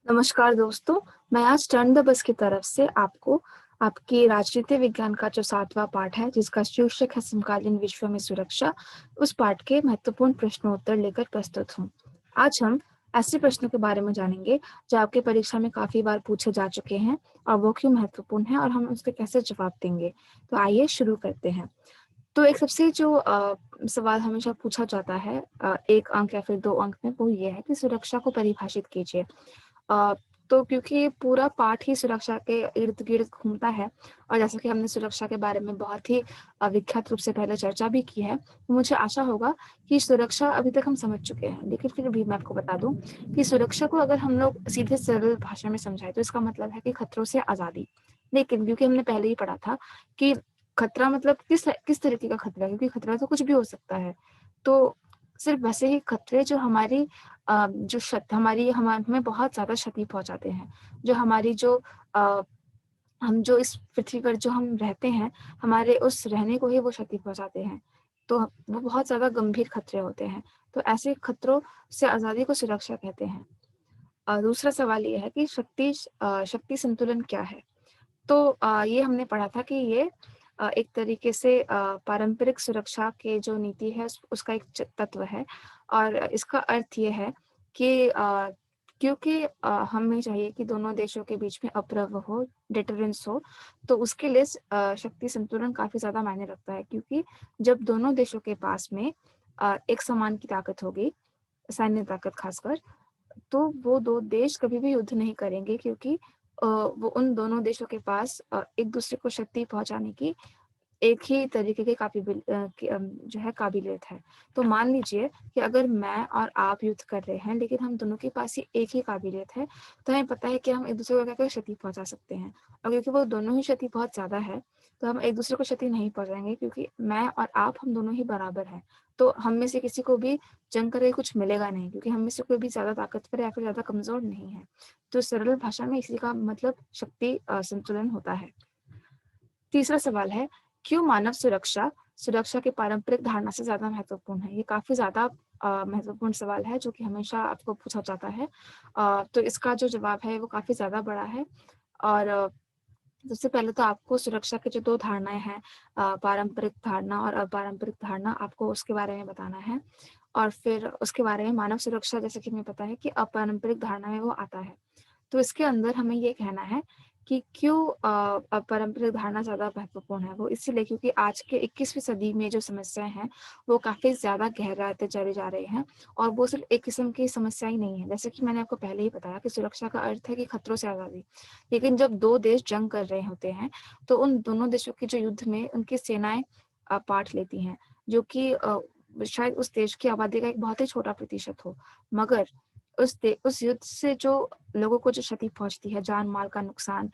नमस्कार दोस्तों, मैं आज टर्न द बस की तरफ से आपको आपकी राजनीति विज्ञान का जो 7वां पाठ है, जिसका शीर्षक है समकालीन विश्व में सुरक्षा, उस पाठ के महत्वपूर्ण प्रश्नोत्तर लेकर प्रस्तुत हूँ। आज हम ऐसे प्रश्नों के बारे में जानेंगे जो आपकी परीक्षा में काफी बार पूछे जा चुके हैं और वो क्यों महत्वपूर्ण है और हम उसके कैसे जवाब देंगे। तो आइए शुरू करते हैं। तो एक सबसे जो सवाल हमेशा पूछा जाता है 1 अंक या फिर 2 अंक में, वो ये है कि सुरक्षा को परिभाषित कीजिए। अ, तो क्योंकि पूरा पाठ ही सुरक्षा के इर्द-गिर्द घूमता है और जैसा कि हमने सुरक्षा के बारे में बहुत ही विख्यात रूप से पहले चर्चा भी की है, तो मुझे आशा होगा कि सुरक्षा अभी तक हम समझ चुके हैं। लेकिन फिर भी मैं आपको बता दूँ कि सुरक्षा को अगर हम लोग सीधे सरल भाषा में समझाएँ तो इसका मतलब है कि खतरों से आज़ादी। लेकिन क्योंकि हमने पहले ही पढ़ा था कि खतरा मतलब किस तरीके का खतरा है, क्योंकि खतरा तो कुछ भी हो सकता है। तो सिर्फ़ वैसे ही खतरे जो हमारी जो हमारी हमें बहुत ज़्यादा क्षति पहुँचाते हैं। जो हमारी जो अ, हम जो इस पृथ्वी पर जो हम रहते हैं, हमारे उस रहने को ही वो क्षति पहुँचाते हैं। तो वो बहुत ज़्यादा गंभीर खतरे होते हैं। तो ऐसे खतरों से आज़ादी को सुरक्षा कहते हैं। दूसरा सवाल ये है कि शक्ति संतुलन क्या है? तो ये हमने पढ़ा था कि ये एक तरीके से पारंपरिक सुरक्षा के जो नीति है उसका एक तत्व है और इसका अर्थ ये है कि क्योंकि हमें चाहिए कि दोनों देशों के बीच में अप्रभु हो, डिटरेंस हो, तो उसके लिए शक्ति संतुलन काफ़ी ज़्यादा मायने रखता है, क्योंकि जब दोनों देशों के पास में एक समान की ताकत होगी, सैन्य ताकत खासकर, तो वो 2 देश कभी भी युद्ध नहीं करेंगे, क्योंकि वो उन दोनों देशों के पास एक-दूसरे को क्षति पहुँचाने की एक ही तरीके की जो है काबिलियत है। तो मान लीजिए कि अगर मैं और आप युद्ध कर रहे हैं, लेकिन हम दोनों के पास ही एक ही काबिलियत है, तो हमें पता है कि हम एक-दूसरे को क्या-क्या क्षति पहुँचा सकते हैं। और क्योंकि वो दोनों ही क्षति बहुत ज़्यादा है, तो हम एक-दूसरे को क्षति नहीं पहुँचाएँगे, क्योंकि मैं और आप हम दोनों ही बराबर हैं। तो हम में से किसी को भी जंग करके कुछ मिलेगा नहीं, क्योंकि हम में से कोई भी ज़्यादा ताकतवर या फिर ज़्यादा कमज़ोर नहीं है। तो सरल भाषा में इसी का मतलब शक्ति संतुलन होता है। तीसरा सवाल है, क्यों मानव सुरक्षा की पारंपरिक धारणा से ज़्यादा महत्वपूर्ण है? ये काफ़ी ज़्यादा महत्वपूर्ण सवाल है जो कि हमेशा आपको पूछा जाता है। तो इसका जो जवाब है वो काफ़ी ज़्यादा बड़ा है और सबसे पहले तो आपको सुरक्षा की जो 2 धारणाएँ हैं, पारंपरिक धारणा और अपारंपरिक धारणा, आपको उसके बारे में बताना है। और फिर उसके बारे में मानव सुरक्षा, जैसे कि हमें पता है कि अपारंपरिक धारणा में वो आता है। तो इसके अंदर हमें ये कहना है कि क्यों पारंपरिक धारणा ज़्यादा महत्वपूर्ण है। वो इसीलिए क्योंकि आज के 21वीं सदी में जो समस्याएँ हैं, वो काफ़ी ज़्यादा गहराते चले जा रहे हैं और वो सिर्फ़ एक किस्म की समस्या ही नहीं है। जैसे कि मैंने आपको पहले ही बताया कि सुरक्षा का अर्थ है कि खतरों से आज़ादी। लेकिन जब 2 देश जंग कर रहे होते हैं, तो उन दोनों देशों के जो युद्ध में उनकी सेनाएँ पार्ट लेती हैं, जो कि शायद उस देश की आबादी का एक बहुत ही छोटा प्रतिशत हो। मगर उस युद्ध से जो लोगों को जो क्षति पहुँचती है, जान-माल का नुकसान,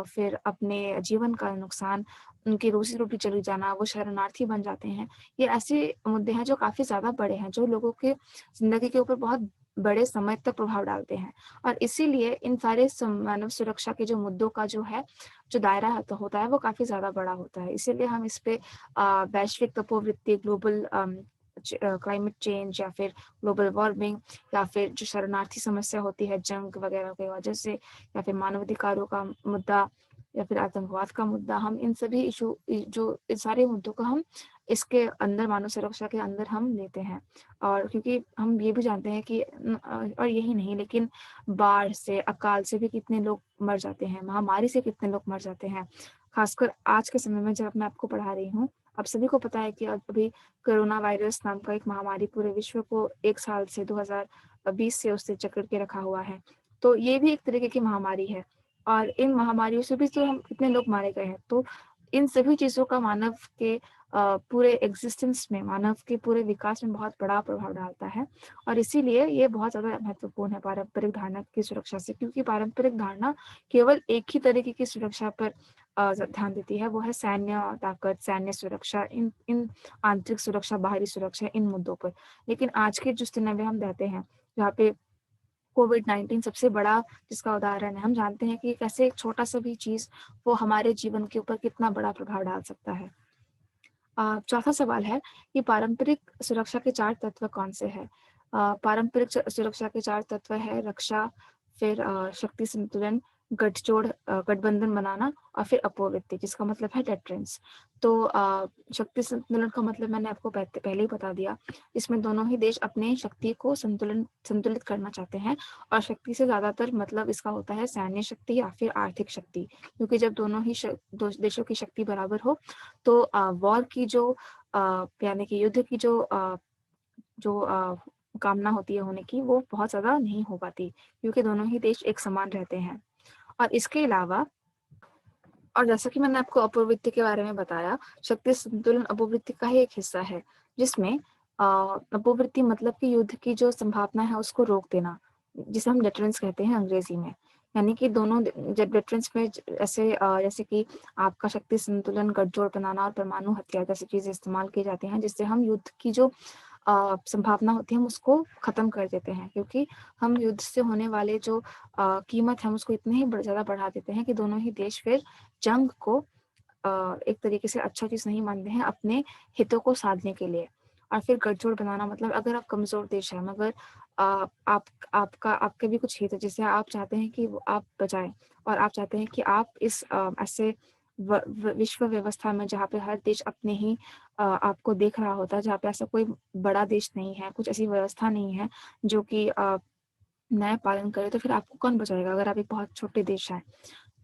फिर अपने जीवन का नुकसान, उनकी रोज़ी-रोटी चली जाना, वो शरणार्थी बन जाते हैं। ये ऐसे मुद्दे हैं जो काफ़ी ज़्यादा बड़े हैं, जो लोगों के ज़िंदगी के ऊपर बहुत बड़े समय तक प्रभाव डालते हैं और इसीलिए इन सारे मानव सुरक्षा के जो मुद्दों का जो है, जो दायरा होता है, वो काफ़ी ज़्यादा बड़ा होता है। इसीलिए हम इस पे वैश्विक तपोवृत्ति, ग्लोबल क्लाइमेट चेंज या फिर ग्लोबल वार्मिंग या फिर जो शरणार्थी समस्या होती है जंग वगैरह की वजह से, या फिर मानवाधिकारों का मुद्दा या फिर आतंकवाद का मुद्दा, हम इन सभी जो इन सारे मुद्दों को हम इसके अंदर, मानव सुरक्षा के अंदर हम लेते हैं। और क्योंकि हम ये भी जानते हैं कि और यही नहीं, लेकिन बाढ़ से, अकाल से भी कितने लोग मर जाते हैं, महामारी से कितने लोग मर जाते हैं। खासकर आज के समय में जब मैं आपको पढ़ा रही हूँ, आप सभी को पता है कि अब अभी कोरोना वायरस नाम का एक महामारी पूरे विश्व को 1 साल से 2020 से उससे जकड़ के रखा हुआ है। तो ये भी एक तरीके की महामारी है और इन महामारियों से भी तो हम कितने लोग मारे गए हैं। तो इन सभी चीज़ों का मानव के पूरे एक्जिस्टेंस में, मानव के पूरे विकास में बहुत बड़ा प्रभाव डालता है और इसीलिए ये बहुत ज़्यादा महत्वपूर्ण है पारंपरिक धारणा की सुरक्षा से, क्योंकि पारंपरिक धारणा केवल एक ही तरीके की सुरक्षा पर ध्यान देती है, वो है सैन्य ताकत, सैन्य सुरक्षा, इन इन आंतरिक सुरक्षा, बाहरी सुरक्षा, इन मुद्दों पर। लेकिन आज के जिस समय में हम रहते हैं, जहाँ पे कोविड-19 सबसे बड़ा जिसका उदाहरण है, हम जानते हैं कि कैसे एक छोटा-सा भी चीज़ वो हमारे जीवन के ऊपर कितना बड़ा प्रभाव डाल सकता है। चौथा सवाल है कि पारंपरिक सुरक्षा के 4 तत्व कौन से हैं? पारंपरिक सुरक्षा के 4 तत्व है रक्षा, फिर शक्ति संतुलन, गठबंधन बनाना, और फिर अपोवृत्ति जिसका मतलब है डेटरेंस। तो शक्ति संतुलन का मतलब मैंने आपको पहले ही बता दिया। इसमें दोनों ही देश अपने शक्ति को संतुलित करना चाहते हैं, और शक्ति से ज्यादातर मतलब इसका होता है सैन्य शक्ति या फिर आर्थिक शक्ति, क्योंकि जब दोनों ही देशों की शक्ति बराबर हो तो वॉर की जो यानी कि युद्ध की जो कामना होती है होने की, वो बहुत ज्यादा नहीं हो पाती, क्योंकि दोनों ही देश एक समान रहते हैं। और इसके अलावा, और जैसा कि मैंने आपको अपोवृत्ति के बारे में बताया, शक्ति संतुलन अपोवृत्ति का ही एक हिस्सा है, जिसमें अपोवृत्ति मतलब कि युद्ध की जो संभावना है उसको रोक देना, जिसे हम डेटरेंस कहते हैं अंग्रेजी में। यानी कि दोनों जब डेटरेंस में ऐसे जैसे कि आपका शक्ति संतुलन, गठजोड़ बनाना और परमाणु हथियार जैसी चीजें इस्तेमाल की जाती हैं, जिससे हम युद्ध की जो संभावना होती है हम उसको खत्म कर देते हैं, क्योंकि हम युद्ध से होने वाले जो कीमत है उसको इतने ही ज्यादा बढ़ा देते हैं कि दोनों ही देश फिर जंग को एक तरीके से अच्छा चीज नहीं मानते हैं अपने हितों को साधने के लिए। और फिर गठजोड़ बनाना मतलब अगर आप कमजोर देश है मगर आपके भी कुछ हित है जिसे आप चाहते हैं कि आप बचाएं, और आप चाहते हैं कि आप इस ऐसे विश्व व्यवस्था में जहाँ पे हर देश अपने ही आपको देख रहा होता है, जहाँ पे ऐसा कोई बड़ा देश नहीं है, कुछ ऐसी व्यवस्था नहीं है जो कि न्याय पालन करे, तो फिर आपको कौन बचाएगा अगर आप एक बहुत छोटे देश हैं।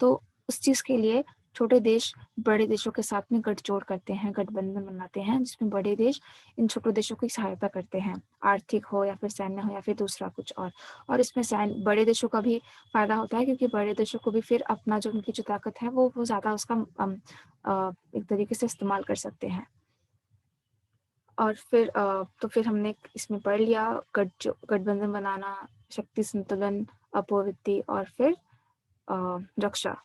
तो उस चीज के लिए छोटे देश बड़े देशों के साथ में गठजोड़ करते हैं, गठबंधन बनाते हैं, जिसमें बड़े देश इन छोटे देशों की सहायता करते हैं, आर्थिक हो या फिर सैन्य हो या फिर दूसरा कुछ और इसमें बड़े देशों का भी फायदा होता है, क्योंकि बड़े देशों को भी फिर अपना जो उनकी जो ताकत है वो ज्यादा उसका एक तरीके से इस्तेमाल कर सकते हैं। और फिर तो फिर हमने इसमें पढ़ लिया गठबंधन बनाना, शक्ति संतुलन, अपोवृत्ति, और फिर रक्षा।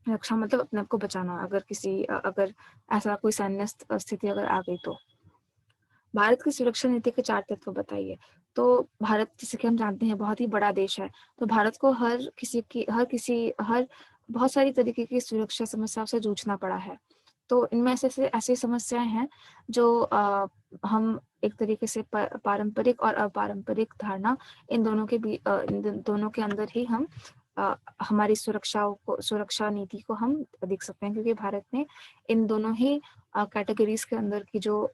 रक्षा मतलब अपने आप को बचाना, अगर ऐसा कोई सैन्य स्थिति अगर आ गई तो। भारत की सुरक्षा नीति के 4 तत्व बताइए। तो भारत, जैसे कि हम जानते हैं, बहुत ही बड़ा देश है, तो भारत को हर बहुत सारी तरीके की सुरक्षा समस्याओं से जूझना पड़ा है। तो इनमें ऐसी समस्याएं हैं जो हम एक तरीके से पारंपरिक और अपारंपरिक धारणा, इन दोनों के अंदर ही हम हमारी सुरक्षा नीति को हम देख सकते हैं, क्योंकि भारत ने इन दोनों ही कैटेगरीज के अंदर की जो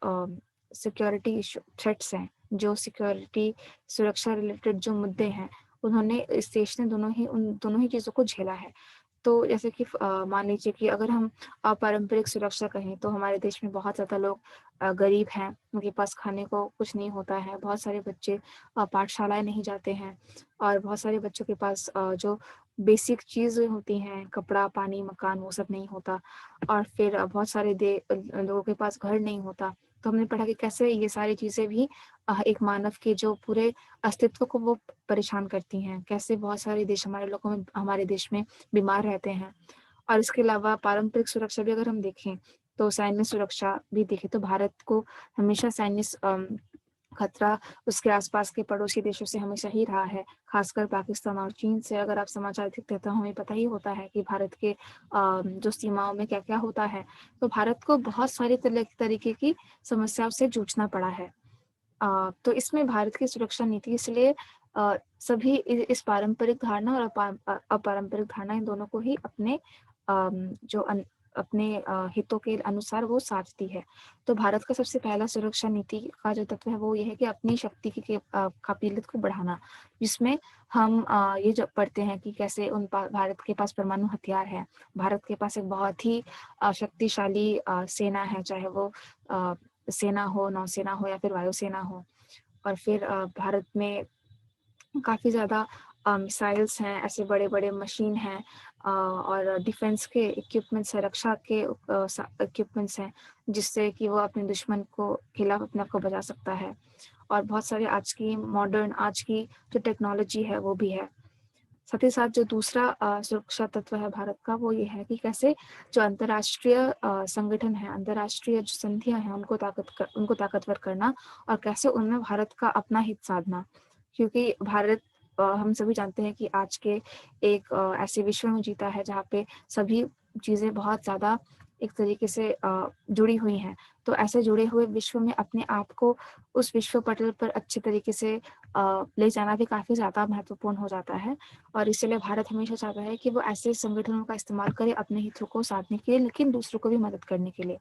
सिक्योरिटी थ्रेट्स हैं, जो सिक्योरिटी सुरक्षा रिलेटेड जो मुद्दे हैं, उन्होंने इस देश ने उन दोनों ही चीजों को झेला है। तो जैसे कि मान लीजिए कि अगर हम पारंपरिक सुरक्षा कहें तो हमारे देश में बहुत ज्यादा लोग गरीब हैं, उनके पास खाने को कुछ नहीं होता है, बहुत सारे बच्चे पाठशालाएं नहीं जाते हैं, और बहुत सारे बच्चों के पास जो बेसिक चीजें होती हैं, कपड़ा, पानी, मकान, वो सब नहीं होता। और फिर बहुत सारे लोगों के पास घर नहीं होता। तो हमने पढ़ा कि कैसे ये सारी चीजें भी एक मानव के जो पूरे अस्तित्व को वो परेशान करती हैं, कैसे बहुत सारे देश हमारे देश में बीमार रहते हैं। और इसके अलावा पारंपरिक सुरक्षा भी अगर हम देखें तो सैन्य सुरक्षा भी देखें तो भारत को हमेशा सैन्य खतरा उसके आसपास के पड़ोसी देशों से हमेशा ही रहा है, खासकर पाकिस्तान और चीन से। अगर आप समाचार देखते हैं तो हमें पता ही होता है कि भारत के जो सीमाओं में क्या क्या होता है। तो भारत को बहुत सारी तरीके की समस्याओं से जूझना पड़ा है। तो इसमें भारत की सुरक्षा नीति इसलिए सभी इस पारंपरिक धारणा और अपारंपरिक धारणा, इन दोनों को ही अपने हितों के अनुसार वो साधती है। तो भारत का सबसे पहला सुरक्षा नीति का जो तत्व है वो ये है कि अपनी शक्ति की काबिलियत को बढ़ाना, जिसमें हम ये जो पढ़ते हैं कि कैसे भारत के पास परमाणु हथियार है, भारत के पास एक बहुत ही शक्तिशाली सेना है, चाहे वो सेना हो, नौसेना हो या फिर वायुसेना हो। और फिर भारत में काफी ज्यादा मिसाइल्स हैं, ऐसे बड़े बड़े मशीन हैं, और डिफेंस के इक्विपमेंट्स है, रक्षा के इक्विपमेंट्स हैं, जिससे कि वो अपने दुश्मन को खिलाफ अपने आप को बचा सकता है। और बहुत सारे आज की जो टेक्नोलॉजी है वो भी है। साथ ही साथ जो दूसरा सुरक्षा तत्व है भारत का वो ये है कि कैसे जो अंतर्राष्ट्रीय संगठन है, अंतर्राष्ट्रीय जो संधियां हैं, उनको ताकतवर करना, और कैसे उनमें भारत का अपना हित साधना। क्योंकि भारत, हम सभी जानते हैं कि आज के एक ऐसे विश्व में जीता है जहाँ पे सभी चीजें बहुत ज्यादा एक तरीके से जुड़ी हुई हैं। तो ऐसे जुड़े हुए विश्व में अपने आप को उस विश्व पटल पर अच्छे तरीके से ले जाना भी काफ़ी ज़्यादा महत्वपूर्ण हो जाता है और इसीलिए भारत हमेशा चाहता है कि वो ऐसे संगठनों का इस्तेमाल करे अपने हितों को साधने के लिए, लेकिन दूसरों को भी मदद करने के लिए।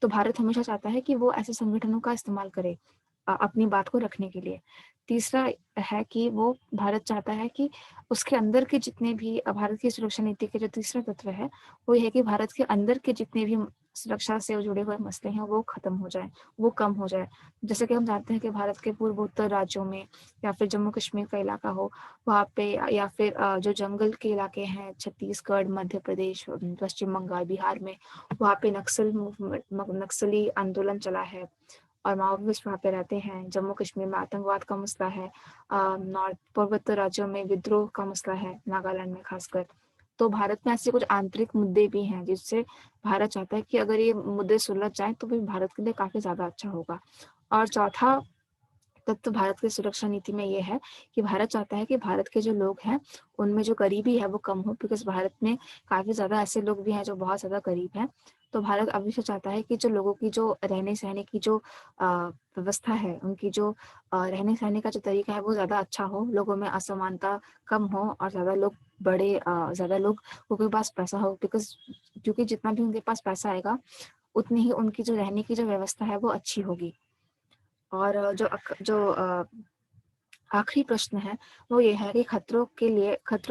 तो भारत हमेशा चाहता है कि वो ऐसे संगठनों का इस्तेमाल करे अपनी बात को रखने के लिए। तीसरा है कि वो भारत चाहता है कि उसके अंदर के जितने भी भारत की सुरक्षा नीति के जो तीसरा तत्व है, वो ये है कि भारत के अंदर के जितने भी सुरक्षा से जुड़े हुए मसले हैं, वो खत्म हो जाएँ, वो कम हो जाए। जैसे कि हम जानते हैं कि भारत के पूर्वोत्तर राज्यों में या फिर जम्मू कश्मीर का इलाका हो, वहाँ पे या फिर जो जंगल के इलाके हैं छत्तीसगढ़, मध्य प्रदेश, पश्चिम बंगाल, बिहार में, वहाँ पे नक्सली आंदोलन चला है और माओवादी वहाँ पे रहते हैं। जम्मू कश्मीर में आतंकवाद का मसला है, नॉर्थ पूर्वोत्तर राज्यों में विद्रोह का मसला है, नागालैंड में खासकर। तो भारत में ऐसे कुछ आंतरिक मुद्दे भी हैं जिससे भारत चाहता है कि अगर ये मुद्दे सुलझ जाएँ तो फिर भारत के लिए काफ़ी ज़्यादा अच्छा होगा। और चौथा तत्व भारत की सुरक्षा नीति में ये है कि भारत चाहता है कि भारत के जो लोग हैं, उनमें जो गरीबी है वो कम हो, बिकॉज़ भारत में काफ़ी ज़्यादा ऐसे लोग भी हैं जो बहुत ज़्यादा गरीब हैं। तो भारत हमेशा चाहता है कि जो लोगों की जो रहने-सहने की जो व्यवस्था है, उनकी जो रहने-सहने का जो तरीका है वो ज़्यादा अच्छा हो, लोगों में असमानता कम हो और ज़्यादा लोगों के पास पैसा हो, बिकॉज़ क्योंकि जितना भी उनके पास पैसा आएगा, उतनी ही उनकी जो रहने की जो व्यवस्था है वो अच्छी होगी। और आखिरी प्रश्न है, वो ये है कि खतरों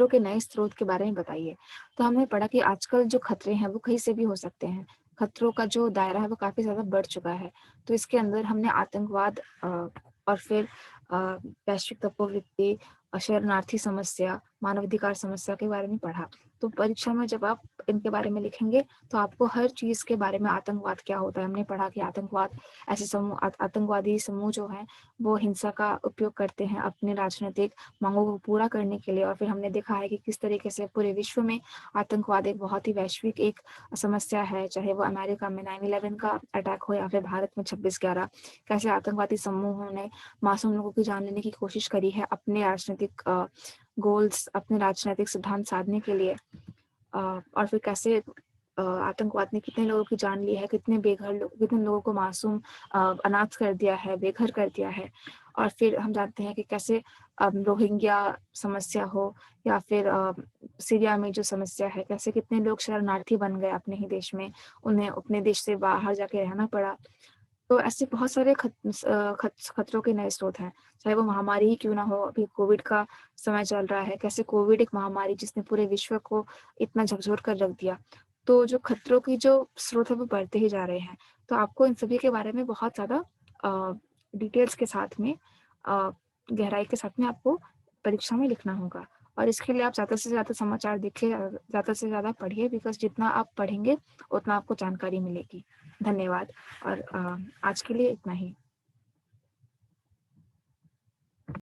के नए स्रोत के बारे में बताइए। तो हमने पढ़ा कि आजकल जो खतरे हैं, वो कहीं से भी हो सकते हैं। खतरों का जो दायरा है, वो काफ़ी ज़्यादा बढ़ चुका है। तो इसके अंदर हमने आतंकवाद और फिर वैश्विक तपोवृत्ति, शरणार्थी समस्या, मानवाधिकार समस्या के बारे में पढ़ा। तो परीक्षा में जब आप इनके बारे में लिखेंगे, तो आपको हर चीज़ के बारे में आतंकवाद क्या होता है, हमने पढ़ा कि आतंकवादी समूह जो हैं, वो हिंसा का उपयोग करते हैं अपने राजनीतिक मांगों को पूरा करने के लिए और फिर हमने देखा है कि किस तरीके से पूरे विश्व में आतंकवाद एक बहुत ही वैश्विक एक समस्या है, चाहे वो अमेरिका में 9/11 का अटैक हो या फिर भारत में 26/11। कैसे आतंकवादी समूहों ने मासूम लोगों की जान लेने की कोशिश करी है अपने राजनीतिक गोल्स, अपने राजनीतिक सिद्धांत साधने के लिए। और फिर कैसे आतंकवाद ने कितने लोगों की जान ली है, कितने लोगों को मासूम अनाथ कर दिया है, बेघर कर दिया है। और फिर हम जानते हैं कि कैसे रोहिंग्या समस्या हो या फिर सीरिया में जो समस्या है, कैसे कितने लोग शरणार्थी बन गए अपने ही देश में, उन्हें अपने देश से बाहर जाके रहना पड़ा। तो ऐसे बहुत सारे खतरों के नए स्रोत हैं, चाहे वो महामारी ही क्यों ना हो, अभी कोविड का समय चल रहा है, कैसे कोविड एक महामारी जिसने पूरे विश्व को इतना झकझोर कर रख दिया। तो जो खतरों की जो स्रोत है वो बढ़ते ही जा रहे हैं। तो आपको इन सभी के बारे में बहुत ज़्यादा डिटेल्स के साथ में गहराई के साथ में आपको परीक्षा में लिखना होगा। और इसके लिए आप ज़्यादा से ज़्यादा समाचार देखिए, ज़्यादा से ज़्यादा पढ़िए, बिकॉज़ जितना आप पढ़ेंगे उतना आपको जानकारी मिलेगी। धन्यवाद और आज के लिए इतना ही।